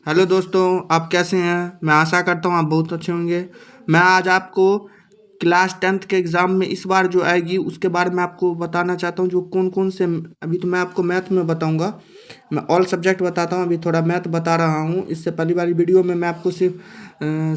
Hello दोस्तों, आप कैसे हैं? मैं आशा करता हूँ आप बहुत अच्छे होंगे। मैं आज आपको क्लास 10th के एग्ज़ाम में इस बार जो आएगी उसके बारे में आपको बताना चाहता हूँ। जो कौन कौन से अभी तो मैं आपको मैथ में बताऊँगा। मैं ऑल सब्जेक्ट बताता हूँ, अभी थोड़ा मैथ बता रहा हूँ। इससे पहली वाली वीडियो में मैं आपको सिर्फ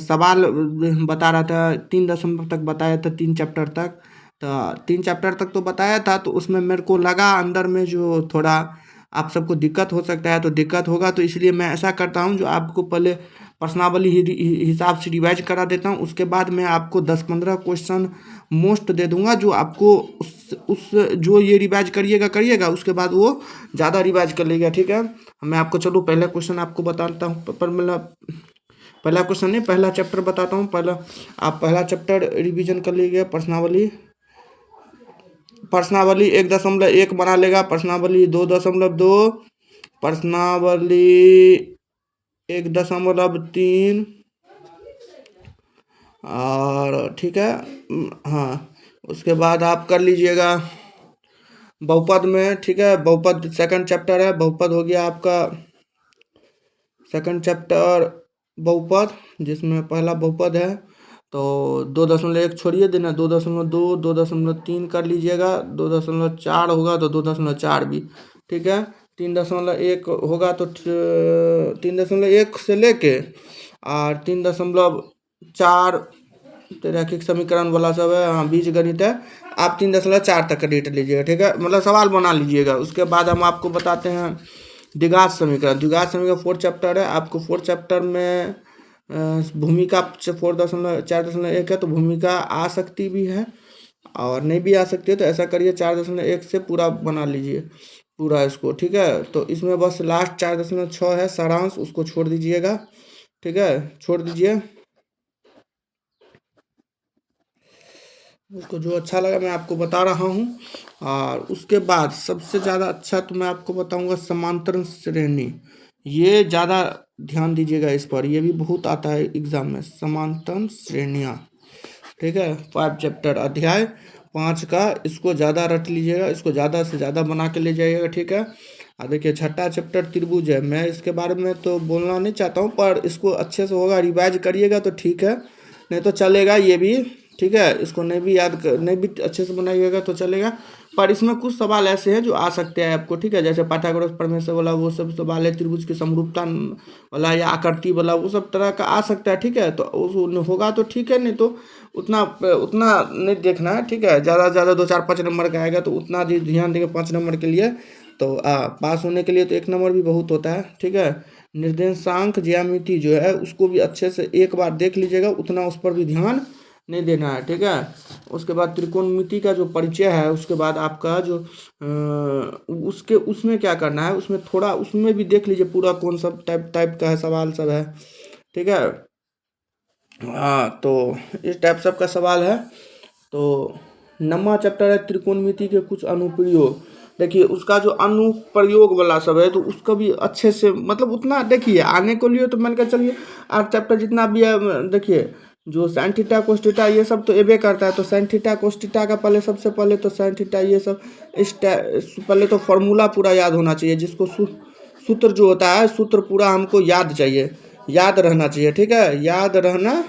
सवाल बता रहा था। 3 दशमलव तक बताया था, 3 चैप्टर तक। तो 3 चैप्टर तक तो बताया था, तो उसमें मेरे को लगा अंदर में जो थोड़ा आप सबको दिक्कत हो सकता है, तो दिक्कत होगा, तो इसलिए मैं ऐसा करता हूँ जो आपको पहले प्रश्नावली हिसाब से रिवाइज करा देता हूँ। उसके बाद मैं आपको 10-15 क्वेश्चन मोस्ट दे दूंगा, जो आपको उस जो ये रिवाइज करिएगा उसके बाद वो ज़्यादा रिवाइज कर लेगा। ठीक है, मैं आपको चलो पहला क्वेश्चन आपको बताता हूँ। पर मतलब पहला क्वेश्चन नहीं, पहला चैप्टर बताता हूँ। पहला आप पहला चैप्टर रिवीजन कर लीजिएगा। प्रश्नावली प्रश्नावली 1.1 बना लेगा। प्रश्नावली 2.2, प्रश्नावली 1.3, और ठीक है। हाँ, उसके बाद आप कर लीजिएगा बहुपद में। ठीक है, बहुपद सेकंड चैप्टर है, बहुपद हो गया आपका सेकंड चैप्टर बहुपद, जिसमें पहला बहुपद है। तो 2.1 छोड़िए देना, 2.2, 2.3 कर लीजिएगा। 2.4 होगा तो 2.4 भी ठीक है। 3.1 होगा तो 3.1 से लेके और 3.4 रैखिक समीकरण वाला सब है। हाँ, बीज गणित है। आप 3.4 तक का डेटा लीजिएगा। ठीक है, मतलब सवाल बना लीजिएगा। उसके बाद हम आपको बताते हैं द्विघात समीकरण। द्विघात समीकरण 4 चैप्टर है। आपको 4 चैप्टर में भूमिका 4.1 है, तो भूमिका आ सकती भी है और नहीं भी आ सकती है। तो ऐसा करिए 4.1 से पूरा बना लीजिए पूरा इसको। ठीक है, तो इसमें बस लास्ट 4.6 है सारांश, उसको छोड़ दीजिएगा। ठीक है, छोड़ दीजिए उसको। जो अच्छा लगा मैं आपको बता रहा हूँ। और उसके बाद सबसे ज़्यादा अच्छा तो मैं आपको बताऊँगा समांतर श्रेणी। ये ज़्यादा ध्यान दीजिएगा इस पर, ये भी बहुत आता है एग्जाम में, समांतर श्रेणियाँ। ठीक है, 5 चैप्टर अध्याय 5 का, इसको ज़्यादा रट लीजिएगा, इसको ज़्यादा से ज़्यादा बना के ले जाइएगा। ठीक है, और देखिए छठा चैप्टर त्रिभुज है। मैं इसके बारे में तो बोलना नहीं चाहता हूँ, पर इसको अच्छे से होगा, रिवाइज करिएगा तो ठीक है, नहीं तो चलेगा ये भी। ठीक है, इसको नहीं भी नहीं भी अच्छे से बनाइएगा तो चलेगा। पर इसमें कुछ सवाल ऐसे हैं जो आ सकते हैं आपको। ठीक है, जैसे पाइथागोरस प्रमेय वाला वो सब सवाल है, त्रिभुज की समरूपता वाला या आकृति वाला, वो सब तरह का आ सकता है। ठीक है, तो उस होगा तो ठीक है, नहीं तो उतना उतना नहीं देखना है। ठीक है, ज़्यादा से ज़्यादा 2, 4, 5 नंबर का आएगा तो उतना ध्यान देंगे 5 नंबर के लिए। तो पास होने के लिए तो 1 नंबर भी बहुत होता है। ठीक है, निर्देशांक ज्यामिति जो है उसको भी अच्छे से एक बार देख लीजिएगा, उतना उस पर भी ध्यान नहीं देना है। ठीक है, उसके बाद त्रिकोणमिति का जो परिचय है, उसके बाद आपका जो उसके उसमें क्या करना है, उसमें थोड़ा उसमें भी देख लीजिए पूरा कौन सा टाइप टाइप का है सवाल सब है। ठीक है, हाँ, तो इस टाइप सब का सवाल है। तो 9वां चैप्टर है त्रिकोणमिति के कुछ अनुप्रयोग। देखिए उसका जो अनुप्रयोग वाला सब है, तो उसका भी अच्छे से मतलब उतना देखिए आने को लिए तो मान कर चलिए 8 चैप्टर जितना भी है। देखिए जो साइन थीटा कोस थीटा ये सब तो एबे करता है, तो साइन थीटा कोस थीटा का पहले सबसे पहले तो साइन थीटा ये सब पहले तो फॉर्मूला पूरा याद होना चाहिए, जिसको सूत्र जो होता है, सूत्र पूरा हमको याद चाहिए, याद रहना चाहिए। ठीक है, याद रहना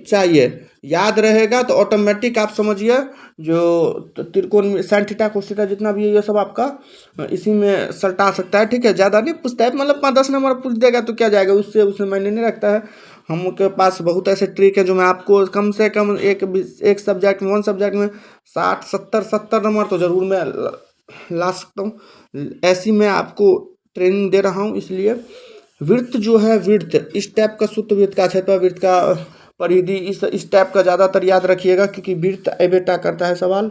चाहिए। याद रहेगा तो ऑटोमेटिक आप समझिए जो त्रिकोण में साइन थीटा कोस थीटा जितना भी है ये सब आपका इसी में सल्टा सकता है। ठीक है, ज़्यादा नहीं पूछता है, मतलब 5-10 नंबर पूछ देगा तो क्या जाएगा, उससे उसमें मायने नहीं रखता है। हम के पास बहुत ऐसे ट्रिक है जो मैं आपको कम से कम एक सब्जेक्ट में, 1 सब्जेक्ट में 60-70-70 नंबर तो ज़रूर मैं ला सकता हूँ। ऐसी मैं आपको ट्रेनिंग दे रहा हूँ। इसलिए वृत्त जो है, वृत्त इस टाइप का, सूत्र वृत्त का, क्षेत्र वृत्त का, परिधि, इस टाइप का ज़्यादातर याद रखिएगा, क्योंकि वृत्त बेटा करता है सवाल।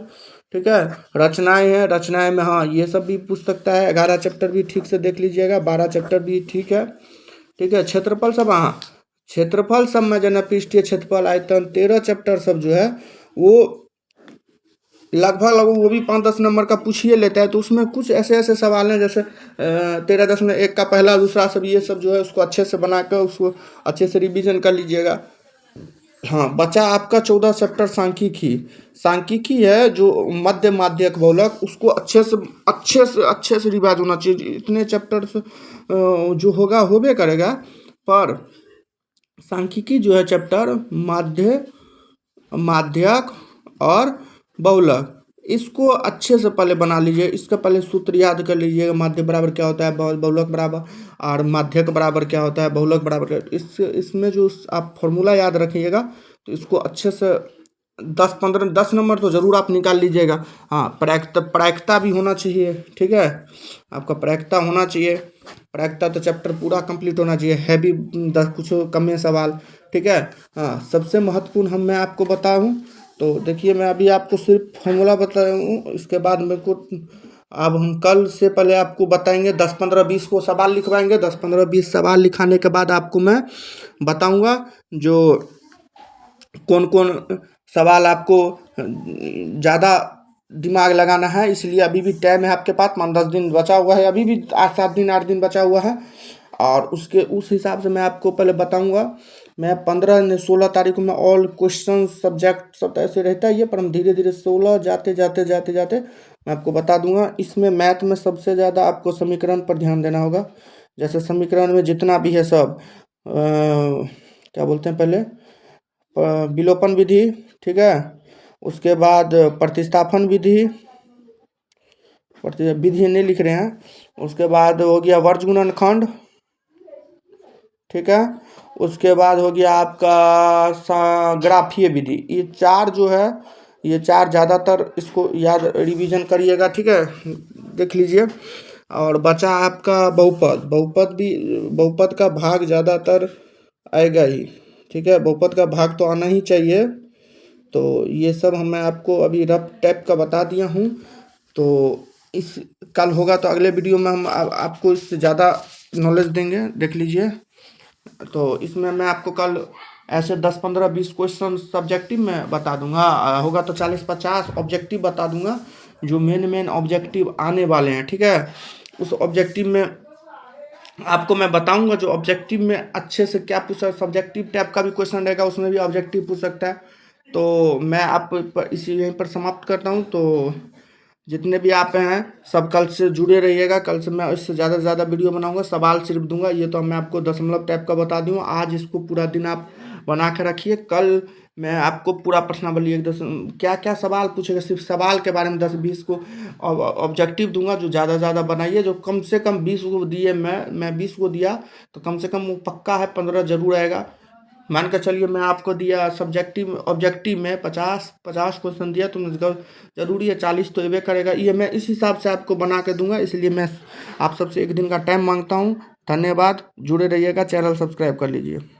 ठीक है, रचनाएं हैं, रचनाएं में हाँ ये सब भी पूछ सकता है। 11 चैप्टर भी ठीक से देख लीजिएगा, 12 चैप्टर भी ठीक है। ठीक है, क्षेत्रफल सब, हाँ क्षेत्रफल सब में जना पृष्ठीय क्षेत्रफल आयतन 13 चैप्टर सब जो है वो लगभग वो भी 5-10 नंबर का पूछिए लेता है। तो उसमें कुछ ऐसे ऐसे सवाल हैं, जैसे 13.1 का पहला दूसरा सब ये सब जो है उसको अच्छे से बना कर उसको अच्छे से रिवीजन कर लीजिएगा। हाँ, बचा आपका 14 चैप्टर सांख्यिकी। सांख्यिकी है जो मध्य माध्यक बहुलक, उसको अच्छे से रिवाइज होना चाहिए। इतने चैप्टर्स जो होगा होबे करेगा, पर सांख्यिकी जो है चैप्टर माध्य माध्यक और बहुलक, इसको अच्छे से पहले बना लीजिए। इसका पहले सूत्र याद कर लीजिएगा, माध्य बराबर क्या होता है, बहुलक बराबर, और माध्यक बराबर क्या होता है, बहुलक बराबर क्या, इसमें जो आप फॉर्मूला याद रखिएगा तो इसको अच्छे से 10 नंबर तो ज़रूर आप निकाल लीजिएगा। हाँ, प्रायिकता भी होना चाहिए, ठीक है, आपका प्रायिकता होना चाहिए। प्रायिकता तो चैप्टर पूरा कंप्लीट होना चाहिए, है भी 10 कुछ कम है सवाल, ठीक है। हाँ, सबसे महत्वपूर्ण मैं आपको बताऊँ तो देखिए, मैं अभी आपको सिर्फ फॉर्मूला बताया हूँ, इसके बाद मेरे को अब हम कल से पहले आपको बताएंगे 10 15 20 को सवाल लिखवाएंगे। 10 15 20 सवाल लिखाने के बाद आपको मैं बताऊंगा जो कौन कौन सवाल आपको ज़्यादा दिमाग लगाना है। इसलिए अभी भी टाइम है आपके पास, 10 दिन बचा हुआ है, अभी भी 8 दिन बचा हुआ है। और उस हिसाब से मैं आपको पहले बताऊंगा। मैं 15 16 तारीख को मैं ऑल क्वेश्चन सब्जेक्ट सब ऐसे रहता है ये, पर हम धीरे धीरे 16 जाते मैं आपको बता दूंगा। इसमें मैथ में सबसे ज़्यादा आपको समीकरण पर ध्यान देना होगा। जैसे समीकरण में जितना भी है सब क्या बोलते हैं, पहले विलोपन विधि, ठीक है, उसके बाद प्रतिस्थापन विधि, विधि नहीं लिख रहे हैं, उसके बाद हो गया वर्ज गुणनखंड, ठीक है, उसके बाद हो गया आपका ग्राफीय विधि। ये चार जो है, ये चार ज़्यादातर इसको याद रिवीजन करिएगा, ठीक है, देख लीजिए। और बचा आपका बहुपद का भाग ज़्यादातर आएगा ही, ठीक है, बहुपद का भाग तो आना ही चाहिए। तो ये सब मैं आपको अभी रफ टाइप का बता दिया हूँ। तो इस कल होगा तो अगले वीडियो में हम आपको इससे ज़्यादा नॉलेज देंगे, देख लीजिए। तो इसमें मैं आपको कल ऐसे 10 15 20 क्वेश्चन सब्जेक्टिव में बता दूंगा, होगा तो 40 50 ऑब्जेक्टिव बता दूंगा, जो मेन ऑब्जेक्टिव आने वाले हैं, ठीक है। उस ऑब्जेक्टिव में आपको मैं बताऊंगा जो ऑब्जेक्टिव में अच्छे से क्या पूछा, सब्जेक्टिव टाइप का भी क्वेश्चन रहेगा, उसमें भी ऑब्जेक्टिव पूछ सकता है। तो मैं आप इसी यहीं पर समाप्त करता हूँ। तो जितने भी आप हैं सब कल से जुड़े रहिएगा। कल से मैं इससे ज़्यादा से ज़्यादा वीडियो बनाऊंगा, सवाल सिर्फ दूंगा। ये तो मैं आपको दशमलव टाइप का बता दूँ, आज इसको पूरा दिन आप बना के रखिए। कल मैं आपको पूरा प्रश्नावली क्या क्या सवाल पूछेगा, सिर्फ सवाल के बारे में 10 20 को ऑब्जेक्टिव दूंगा, जो ज़्यादा से ज़्यादा बनाइए। जो कम से कम 20 को दिए, मैं 20 को दिया तो कम से कम वो पक्का है 15 जरूर आएगा। मान कर चलिए मैं आपको दिया सब्जेक्टिव ऑब्जेक्टिव में 50 क्वेश्चन दिया, तो जरूरी है 40 तो एबे करेगा। ये मैं इस हिसाब से आपको बना के दूंगा, इसलिए मैं आप सबसे एक दिन का टाइम मांगता हूँ। धन्यवाद, जुड़े रहिएगा, चैनल सब्सक्राइब कर लीजिए।